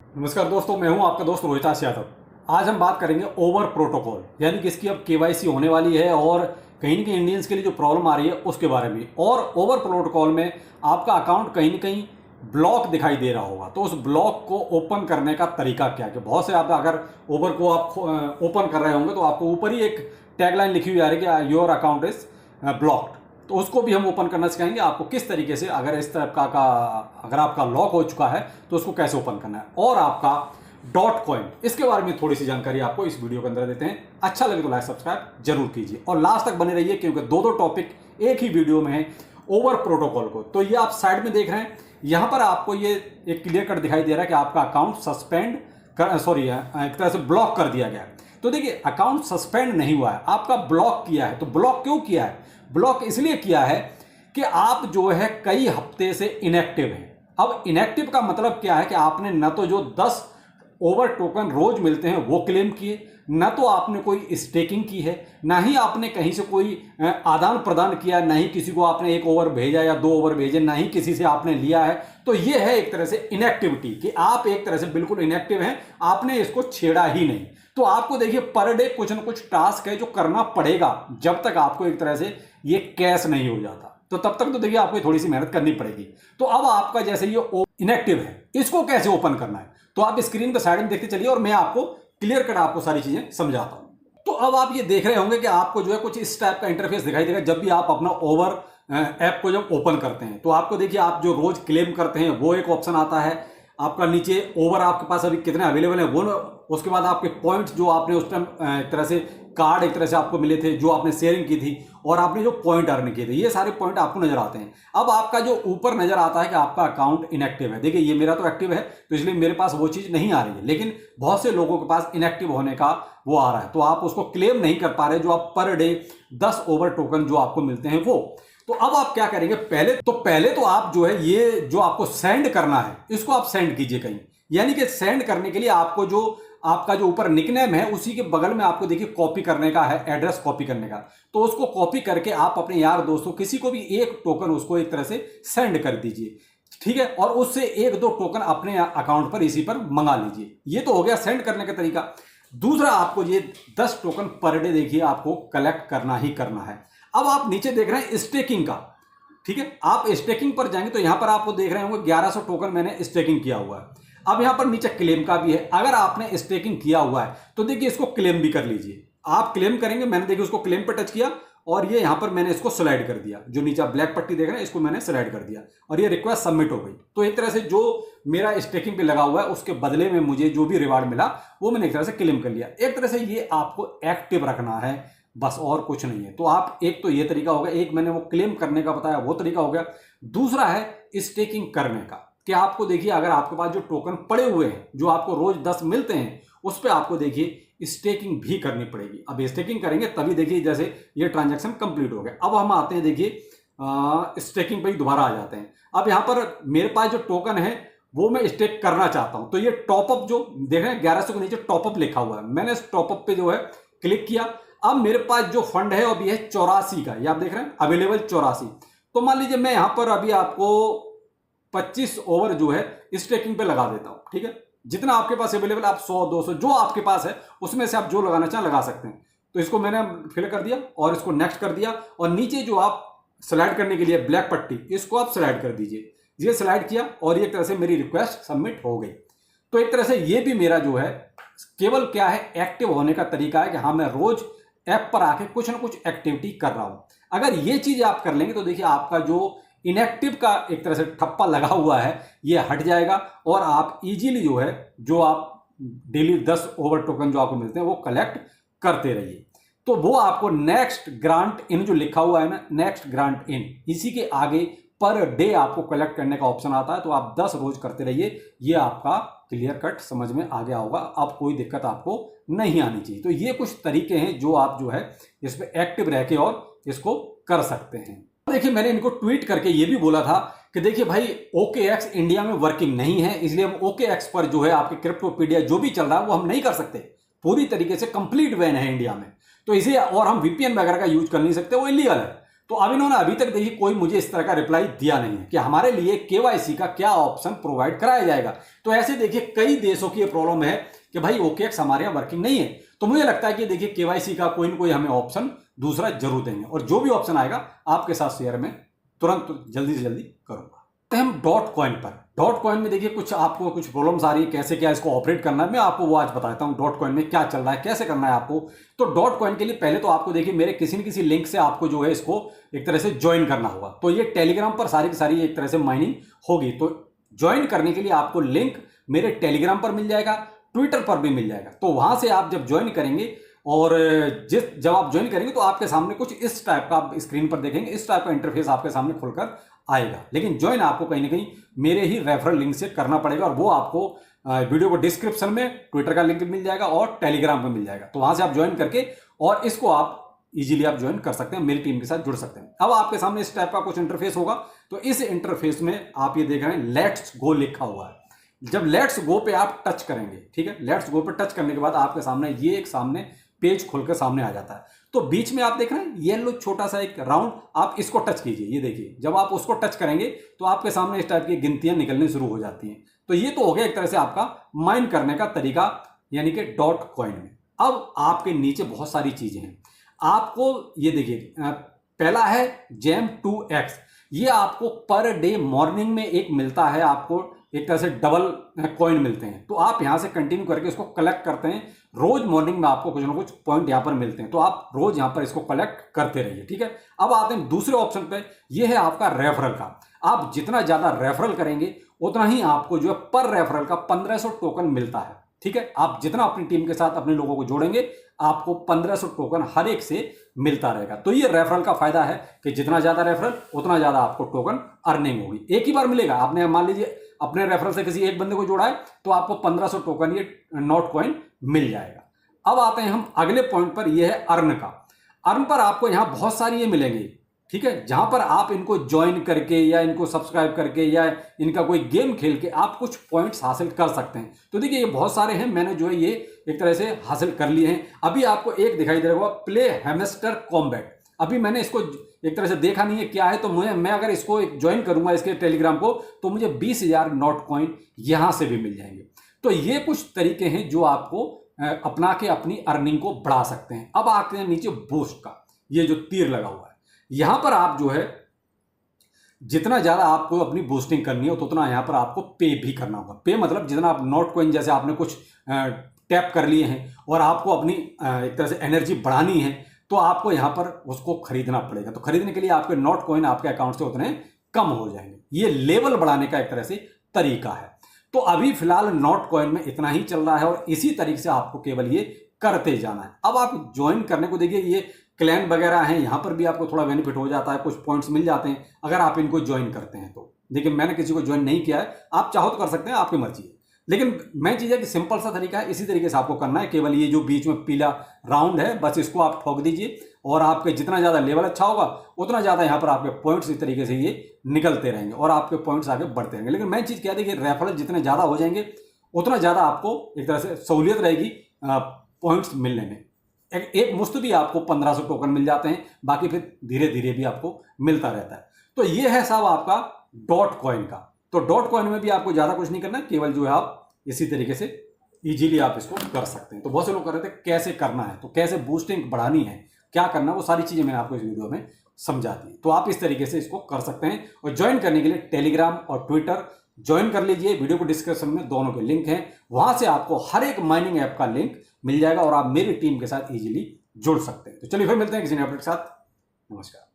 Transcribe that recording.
नमस्कार दोस्तों, मैं हूं आपका दोस्त रोहिताश यादव। आज हम बात करेंगे ओवर प्रोटोकॉल, यानी कि इसकी अब केवाईसी होने वाली है और कहीं ना कहीं इंडियंस के लिए जो प्रॉब्लम आ रही है उसके बारे में। और ओवर प्रोटोकॉल में आपका अकाउंट कहीं ना कहीं ब्लॉक दिखाई दे रहा होगा, तो उस ब्लॉक को ओपन करने का तरीका क्या है। कि बहुत से आप अगर ओवर को आप ओपन कर रहे होंगे तो आपको ऊपर ही एक टैगलाइन लिखी हुई आ रही है कि योर अकाउंट इज ब्लॉक्ड। तो उसको भी हम ओपन करना सिखाएंगे आपको किस तरीके से, अगर इस तरह का अगर आपका लॉक हो चुका है तो उसको कैसे ओपन करना है। और आपका डॉट कॉइन, इसके बारे में थोड़ी सी जानकारी आपको इस वीडियो के अंदर देते हैं। अच्छा लगे तो लाइक सब्सक्राइब जरूर कीजिए और लास्ट तक बने रहिए, क्योंकि दो दो टॉपिक एक ही वीडियो में है ओवर प्रोटोकॉल को। तो ये आप साइड में देख रहे हैं, यहां पर आपको ये एक क्लियर कट दिखाई दे रहा है कि आपका अकाउंट सस्पेंड एक तरह से ब्लॉक कर दिया गया है। तो देखिए, अकाउंट सस्पेंड नहीं हुआ है, आपका ब्लॉक किया है। तो ब्लॉक क्यों किया है? ब्लॉक इसलिए किया है कि आप जो है कई हफ्ते से इनएक्टिव हैं। अब इनएक्टिव का मतलब क्या है कि आपने न तो जो 10 ओवर टोकन रोज मिलते हैं वो क्लेम किए, न तो आपने कोई स्टेकिंग की है, ना ही आपने कहीं से कोई आदान प्रदान किया, ना ही किसी को आपने 1 ओवर भेजा या 2 ओवर भेजे, ना ही किसी से आपने लिया है। तो ये है एक तरह से इनएक्टिविटी, कि आप एक तरह से बिल्कुल इनएक्टिव हैं, आपने इसको छेड़ा ही नहीं। तो आपको देखिए पर डे कुछ ना कुछ टास्क है जो करना पड़ेगा, जब तक आपको एक तरह से ये कैश नहीं हो जाता। तो तब तक तो देखिए आपको थोड़ी सी मेहनत करनी पड़ेगी। तो अब आपका जैसे ये इनएक्टिव है, इसको कैसे ओपन करना है, तो आप स्क्रीन पर साइड में देखते चलिए और मैं आपको क्लियर कट आपको सारी चीजें समझाता हूं। तो अब आप ये देख रहे होंगे कि आपको जो है कुछ इस टाइप का इंटरफेस दिखाई देगा जब भी आप अपना ओवर ऐप को जब ओपन करते हैं। तो आपको देखिए, आप जो रोज क्लेम करते हैं वो एक ऑप्शन आता है आपका, नीचे ओवर आपके पास अभी कितने अवेलेबल है वो, उसके बाद आपके पॉइंट्स जो आपने उस टाइम एक तरह से कार्ड एक तरह से आपको मिले थे, जो आपने शेयरिंग की थी और आपने जो पॉइंट अर्न किए थे, ये सारे पॉइंट आपको नजर आते हैं। अब आपका जो ऊपर नजर आता है कि आपका अकाउंट इनएक्टिव है, देखिए ये मेरा तो एक्टिव है तो इसलिए मेरे पास वो चीज नहीं आ रही है, लेकिन बहुत से लोगों के पास इनएक्टिव होने का वो आ रहा है, तो आप उसको क्लेम नहीं कर पा रहे, जो आप पर डे 10 ओवर टोकन जो आपको मिलते हैं वो। तो अब आप क्या करेंगे, पहले तो आप जो है ये जो आपको सेंड करना है इसको आप सेंड कीजिए कहीं। यानी कि सेंड करने के लिए आपको जो आपका जो ऊपर निकनेम है उसी के बगल में आपको देखिए कॉपी करने का है, एड्रेस कॉपी करने का। तो उसको कॉपी करके आप अपने यार दोस्तों किसी को भी एक टोकन उसको एक तरह से सेंड कर दीजिए, ठीक है। और उससे 1-2 टोकन अपने अकाउंट पर इसी पर मंगा लीजिए। ये तो हो गया सेंड करने का तरीका। दूसरा, आपको ये 10 टोकन पर डे देखिए आपको कलेक्ट करना ही करना है। अब आप नीचे देख रहे हैं स्टेकिंग का, ठीक है। आप स्टेकिंग पर जाएंगे तो यहां पर आपको देख रहे होंगे 1100 टोकन मैंने स्टेकिंग किया हुआ है। अब यहां पर नीचे क्लेम का भी है, अगर आपने स्टेकिंग किया हुआ है तो देखिए इसको क्लेम भी कर लीजिए। आप क्लेम करेंगे, मैंने देखिए उसको क्लेम पर टच किया और ये यहां पर मैंने इसको स्लाइड कर दिया, जो नीचे ब्लैक पट्टी देख रहे हैं इसको मैंने स्लाइड कर दिया और ये रिक्वेस्ट सबमिट हो गई। तो एक तरह से जो मेरा स्टेकिंग पे लगा हुआ है उसके बदले में मुझे जो भी रिवार्ड मिला वो मैंने एक तरह से क्लेम कर लिया। एक तरह से ये आपको एक्टिव रखना है, बस और कुछ नहीं है। तो आप, एक तो ये तरीका होगा, एक मैंने वो क्लेम करने का बताया वो तरीका हो गया। दूसरा है स्टेकिंग करने का, कि आपको देखिए अगर आपके पास जो टोकन पड़े हुए हैं जो आपको रोज 10 मिलते हैं उस पर आपको देखिए स्टेकिंग भी करनी पड़ेगी। अब स्टेकिंग करेंगे तभी देखिए जैसे ये ट्रांजैक्शन कंप्लीट हो गया। अब हम आते हैं देखिए स्टेकिंग पे ही दोबारा आ जाते हैं। अब यहां पर मेरे पास जो टोकन है वो मैं स्टेक करना चाहता हूं, तो ये टॉपअप जो देख रहे हैं 1100 के नीचे टॉपअप लिखा हुआ है, मैंने इस टॉपअप पे जो है क्लिक किया। अब मेरे पास जो फंड है अभी है 84 का, ये आप देख रहे हैं अवेलेबल 84। तो मान लीजिए मैं यहां पर अभी आपको 25 ओवर जो है स्टेकिंग पे लगा देता हूं, ठीक है। जितना आपके पास अवेलेबल, आप 100-200 जो आपके पास है उसमें से आप जो लगाना चाहें लगा सकते हैं। तो इसको मैंने फिल कर दिया और इसको नेक्स्ट कर दिया और नीचे जो आप स्लाइड करने के लिए ब्लैक पट्टी, इसको आप स्लाइड कर दीजिए। ये स्लाइड किया और एक तरह से मेरी रिक्वेस्ट सबमिट हो गई। तो एक तरह से ये भी मेरा जो है केवल क्या है, एक्टिव होने का तरीका है कि हाँ मैं रोज ऐप पर आके कुछ ना कुछ एक्टिविटी कर रहा हूं। अगर ये चीज आप कर लेंगे तो देखिए आपका जो इनएक्टिव का एक तरह से ठप्पा लगा हुआ है ये हट जाएगा और आप इजीली जो है जो आप डेली 10 ओवर टोकन जो आपको मिलते हैं वो कलेक्ट करते रहिए। तो वो आपको नेक्स्ट ग्रांट इन जो लिखा हुआ है ना, नेक्स्ट ग्रांट इन, इसी के आगे पर डे आपको कलेक्ट करने का ऑप्शन आता है। तो आप 10 रोज करते रहिए, ये आपका क्लियर कट समझ में आ गया होगा। अब कोई दिक्कत आपको नहीं आनी चाहिए। तो ये कुछ तरीके हैं जो आप जो है इस पर एक्टिव रह के और इसको कर सकते हैं। देखिए मैंने इनको ट्वीट करके ये भी बोला था कि देखिए भाई OKX इंडिया में वर्किंग नहीं है, इसलिए हम OKX पर जो है आपके क्रिप्टोपीडिया जो भी चल रहा है वो हम नहीं कर सकते, पूरी तरीके से कंप्लीट बैन है इंडिया में। तो इसे, और हम VPN वगैरह का यूज कर नहीं सकते, वो इलीगल है। तो अब इन्होंने अभी तक देखिए कोई मुझे इस तरह का रिप्लाई दिया नहीं है कि हमारे लिए केवाईसी का क्या ऑप्शन प्रोवाइड कराया जाएगा। तो ऐसे देखिए कई देशों की ये प्रॉब्लम है कि भाई OKX हमारे यहाँ वर्किंग नहीं है। तो मुझे लगता है कि देखिए केवाईसी का कोई ना कोई हमें ऑप्शन दूसरा जरूर देंगे, और जो भी ऑप्शन आएगा आपके साथ शेयर में तुरंत जल्दी से जल्दी करूंगा। तो हम डॉट कॉइन पर, डॉट कॉइन में देखिए कुछ आपको कुछ प्रॉब्लम्स आ रही है, कैसे क्या इसको ऑपरेट करना है मैं आपको वो आज बताता हूँ। डॉट कॉइन में क्या चल रहा है, कैसे करना है आपको। तो डॉट कॉइन के लिए पहले तो आपको देखिए मेरे किसी न किसी लिंक से आपको जो है इसको एक तरह से ज्वाइन करना होगा। तो ये टेलीग्राम पर सारी की सारी एक तरह से माइनिंग होगी। तो ज्वाइन करने के लिए आपको लिंक मेरे टेलीग्राम पर मिल जाएगा, ट्विटर पर भी मिल जाएगा। तो वहां से आप जब ज्वाइन करेंगे और जब आप ज्वाइन करेंगे तो आपके सामने कुछ इस टाइप का आप स्क्रीन पर देखेंगे, इस टाइप का इंटरफेस आपके सामने खुलकर आएगा। लेकिन ज्वाइन आपको कहीं ना कहीं मेरे ही रेफरल लिंक से करना पड़ेगा, और वो आपको वीडियो को डिस्क्रिप्शन में ट्विटर का लिंक मिल जाएगा और टेलीग्राम पे मिल जाएगा। तो वहां से आप ज्वाइन करके और इसको आप इजीली आप ज्वाइन कर सकते हैं, मेरी टीम के साथ जुड़ सकते हैं। अब आपके सामने इस टाइप का कुछ इंटरफेस होगा। तो इस इंटरफेस में आप ये देख रहे हैं लेट्स गो लिखा हुआ है। जब लेट्स गो पे आप टच करेंगे, ठीक है, लेट्स गो पे टच करने के बाद आपके सामने ये एक सामने पेज खुलकर सामने आ जाता है। तो बीच में आप देख रहे हैं येलो छोटा सा एक राउंड, आप इसको टच कीजिए। ये देखिए जब आप उसको टच करेंगे तो आपके सामने इस टाइप की गिनतियां निकलनी शुरू हो जाती हैं। तो ये तो हो गया एक तरह से आपका माइन करने का तरीका, यानी कि डॉट कॉइन में। अब आपके नीचे बहुत सारी चीजें हैं। आपको ये देखिए पहला है जेम 2x, ये आपको पर डे मॉर्निंग में एक मिलता है, आपको एक तरह से डबल कॉइन मिलते हैं। तो आप यहां से कंटिन्यू करके इसको कलेक्ट करते हैं। रोज मॉर्निंग में आपको कुछ ना कुछ पॉइंट यहां पर मिलते हैं, तो आप रोज यहां पर इसको कलेक्ट करते रहिए, ठीक है। अब आते हैं दूसरे ऑप्शन पे, ये है आपका रेफरल का। आप जितना ज्यादा रेफरल करेंगे उतना ही आपको जो है पर रेफरल का 1500 टोकन मिलता है, ठीक है। आप जितना अपनी टीम के साथ अपने लोगों को जोड़ेंगे आपको 1500 टोकन हर एक से मिलता रहेगा। तो ये रेफरल का फायदा है कि जितना ज्यादा रेफरल उतना ज्यादा आपको टोकन अर्निंग होगी। एक ही बार मिलेगा। आपने मान लीजिए अपने रेफरल से किसी एक बंदे को जोड़ा है तो आपको 1500 टोकन ये नॉट कॉइन मिल जाएगा। अब आते हैं हम अगले पॉइंट पर, ये है अर्न का। अर्न पर आपको यहां बहुत सारी ये मिलेंगी, ठीक है, जहां पर आप इनको ज्वाइन करके या इनको सब्सक्राइब करके या इनका कोई गेम खेल के आप कुछ पॉइंट्स हासिल कर सकते हैं। तो देखिए ये बहुत सारे हैं, मैंने जो है ये एक तरह से हासिल कर लिए हैं। अभी आपको एक दिखाई दे रहा होगा, प्ले हैमस्टर कॉम्बैट। अभी मैंने इसको एक तरह से देखा नहीं है क्या है, तो मैं अगर इसको ज्वाइन करूंगा इसके टेलीग्राम को तो मुझे 20,000 नॉट कॉइन यहां से भी मिल जाएंगे। तो ये कुछ तरीके हैं जो आपको अपना के अपनी अर्निंग को बढ़ा सकते हैं। अब आते हैं नीचे बूस्ट का, ये जो तीर लगा हुआ है, यहां पर आप जो है जितना ज्यादा आपको अपनी बूस्टिंग करनी है उतना यहां पर आपको पे भी करना होगा। पे मतलब जितना आप नॉट कॉइन जैसे आपने कुछ टैप कर लिए हैं और आपको अपनी एक तरह से एनर्जी बढ़ानी है तो आपको यहां पर उसको खरीदना पड़ेगा। तो खरीदने के लिए आपके नॉट कॉइन आपके अकाउंट से उतने कम हो जाएंगे। ये लेवल बढ़ाने का एक तरह से तरीका है। तो अभी फिलहाल नॉट कॉइन में इतना ही चल रहा है और इसी तरीके से आपको केवल ये करते जाना है। अब आप ज्वाइन करने को देखिए ये क्लैन वगैरह हैं, यहां पर भी आपको थोड़ा बेनिफिट हो जाता है, कुछ पॉइंट्स मिल जाते हैं अगर आप इनको ज्वाइन करते हैं तो। देखिए मैंने किसी को ज्वाइन नहीं किया है, आप चाहो तो कर सकते हैं, आपकी मर्जी है। लेकिन मेन चीज है कि सिंपल सा तरीका है, इसी तरीके से आपको करना है। केवल ये जो बीच में पीला राउंड है बस इसको आप ठोक दीजिए और आपके जितना ज्यादा लेवल अच्छा होगा उतना ज्यादा यहाँ पर आपके पॉइंट्स इस तरीके से ये निकलते रहेंगे और आपके पॉइंट्स आगे बढ़ते रहेंगे। लेकिन मेन चीज क्या है कि रेफरल जितने ज्यादा हो जाएंगे उतना ज्यादा आपको एक तरह से सहूलियत रहेगी पॉइंट्स मिलने में। एक मुश्त भी आपको 1500 टोकन मिल जाते हैं, बाकी फिर धीरे धीरे भी आपको मिलता रहता है। तो ये है साहब आपका डॉट कॉइन का। तो डॉट कॉइन में भी आपको ज्यादा कुछ नहीं करना, केवल जो है आप इसी तरीके से इजीली आप इसको कर सकते हैं। तो बहुत से लोग कर रहे थे कैसे करना है, तो कैसे बूस्टिंग बढ़ानी है, क्या करना है, वो सारी चीजें मैंने आपको इस वीडियो में समझा दी। तो आप इस तरीके से इसको कर सकते हैं। और ज्वाइन करने के लिए टेलीग्राम और ट्विटर ज्वाइन कर लीजिए, वीडियो को डिस्क्रिप्शन में दोनों के लिंक हैं, वहां से आपको हर एक माइनिंग ऐप का लिंक मिल जाएगा और आप मेरी टीम के साथ इजीली जुड़ सकते हैं। तो चलिए फिर मिलते हैं किसी नए अपडेट के साथ। नमस्कार।